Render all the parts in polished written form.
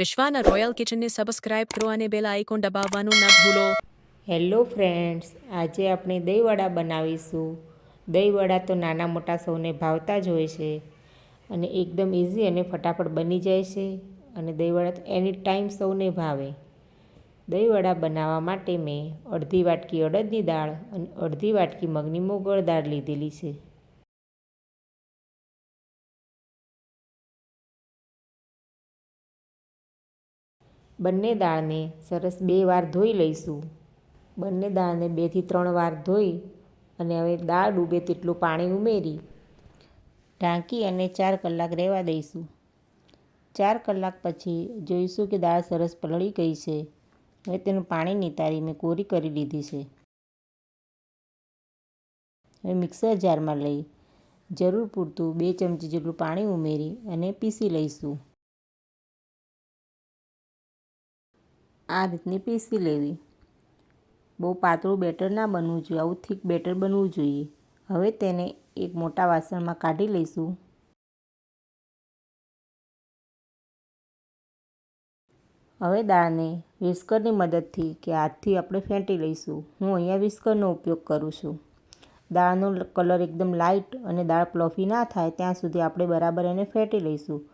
વિશ્વાના royal કિચનને subscribe કરો અને bell icon દબાવવાનું ન ભૂલો। હેલો ફ્રેન્ડ્સ, આજે આપણે દહીંવડા બનાવીશું। દહીંવડા તો નાના મોટા સૌને ભાવતા જ હોય છે અને એકદમ ઇઝી અને ફટાફટ બની જાય છે અને દહીંવડા તો એની ટાઈમ સૌને ભાવે। દહીંવડા બનાવવા માટે મેં અડધી વાટકી અડદની દાળ અને અડધી વાટકી મગની મોગળ દાળ લીધેલી છે। બંને દાળને સરસ 2 વાર ધોઈ લઈશું। બંને દાળને 2 થી 3 વાર ધોઈ અને હવે દાળ ડૂબે તેટલું પાણી ઉમેરી ઢાંકી અને 4 કલાક રહેવા દઈશું। 4 કલાક પછી જોઈશું કે દાળ સરસ પલળી ગઈ છે। હવે તેનું પાણી નિતારી મેં કોરી કરી લીધી છે। હવે મિક્સર જારમાં લઈ જરૂર પૂરતું 2 ચમચી જેટલું પાણી ઉમેરી અને પીસી લઈશું। આ રીતની પીસી લેવી। બહુ પાતળું બેટર ના બનવું જોઈએ, આવું થીક બેટર બનવું જોઈએ। હવે તેને એક મોટા વાસણમાં કાઢી લઈશું। હવે દાળને વિસ્કરની મદદથી કે હાથથી આપણે ફેંટી લઈશું। હું અહીંયા વિસ્કરનો ઉપયોગ કરું છું। દાળનો કલર એકદમ લાઇટ અને દાળ પ્લફી ના થાય ત્યાં સુધી આપણે બરાબર એને ફેંટી લઈશું।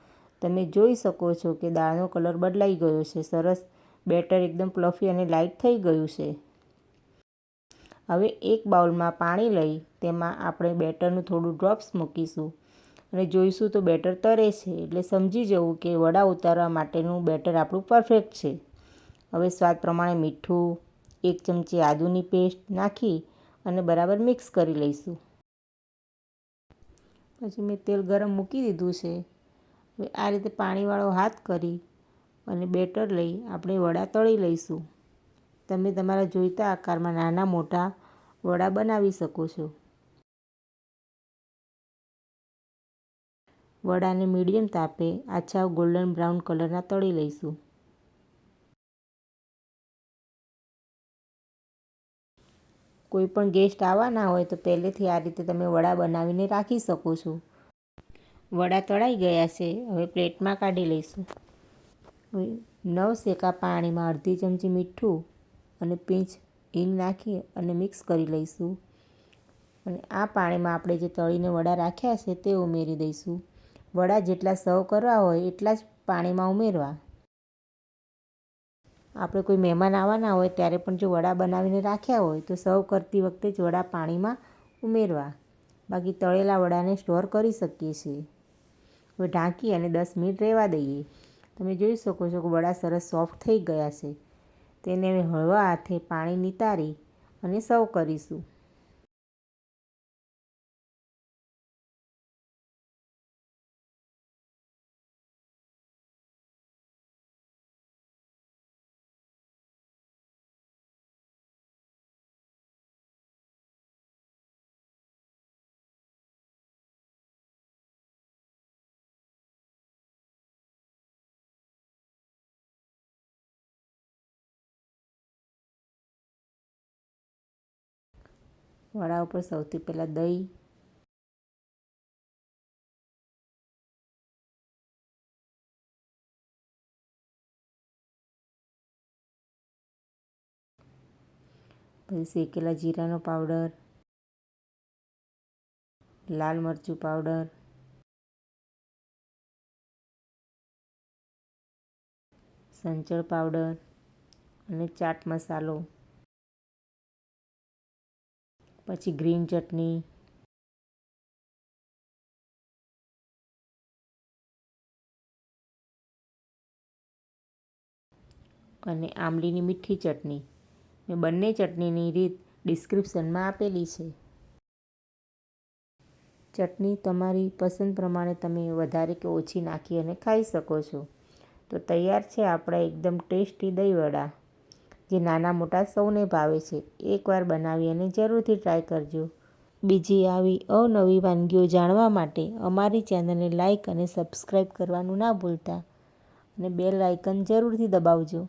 તમે જોઈ શકો છો કે દાળનો કલર બદલાઈ ગયો છે, સરસ બેટર એકદમ પ્લફી અને લાઇટ થઈ ગયું છે। હવે એક બાઉલમાં પાણી લઈ તેમાં આપણે બેટરનું થોડું ડ્રોપ્સ મૂકીશું અને જોઈશું તો બેટર તરે છે એટલે સમજી જવું કે વડા ઉતારવા માટેનું બેટર આપણું પરફેક્ટ છે। હવે સ્વાદ પ્રમાણે મીઠું, 1 ચમચી આદુની પેસ્ટ નાખી અને બરાબર મિક્સ કરી લઈશું। પછી મેં તેલ ગરમ મૂકી દીધું છે। હવે આ રીતે પાણીવાળો હાથ કરી અને બેટર લઈ આપણે વડા તળી લઈશું। તમે તમારા જોઈતા આકારમાં નાના મોટા વડા બનાવી શકો છો। વડાને મીડિયમ તાપે આછા ગોલ્ડન બ્રાઉન કલરના તળી લઈશું। કોઈ પણ ગેસ્ટ આવવાના હોય તો પહેલેથી આ રીતે તમે વડા બનાવીને રાખી શકો છો। વડા તળાઈ ગયા છે, હવે પ્લેટમાં કાઢી લઈશું। હવે નવશેકા પાણીમાં અડધી ચમચી મીઠું અને પીંચ હિંગ નાખી અને મિક્સ કરી લઈશું અને આ પાણીમાં આપણે જે તળીને વડા રાખ્યા છે તે ઉમેરી દઈશું। વડા જેટલા સર્વ કરવા હોય એટલા જ પાણીમાં ઉમેરવા। આપણે કોઈ મહેમાન આવવાના હોય ત્યારે પણ જો વડા બનાવીને રાખ્યા હોય તો સર્વ કરતી વખતે જ વડા પાણીમાં ઉમેરવા, બાકી તળેલા વડાને સ્ટોર કરી શકીએ છીએ। હવે ઢાંકી અને 10 મિનિટ રહેવા દઈએ। તમે જોઈ શકો છો કે વડા સરસ સોફ્ટ થઈ ગયા છે। તેને હવે હળવા હાથે પાણી નિતારી અને સર્વ કરીશું। વડા ઉપર સૌથી પહેલાં દહીં, પછી શેકેલા જીરાનો પાવડર, લાલ મરચું પાવડર, સંચળ પાવડર અને ચાટ મસાલો, પછી ગ્રીન ચટણી, અને આંબલીની મીઠી ચટણી। મેં બંને ચટણીની રીત ડિસ્ક્રિપ્શનમાં આપેલી છે। ચટણી તમારી પસંદ પ્રમાણે તમે વધારે કે ઓછી નાખી અને ખાઈ શકો છો। તો તૈયાર છે આપણા એકદમ ટેસ્ટી દહીંવડા, જે નાના મોટા સૌને ભાવે છે। એકવાર બનાવી અને જરૂરથી ટ્રાય કરજો। બીજી આવી અવનવી વાનગીઓ જાણવા માટે અમારી ચેનલને લાઇક અને સબસ્ક્રાઈબ કરવાનું ના ભૂલતા અને બેલ આઇકન જરૂરથી દબાવજો।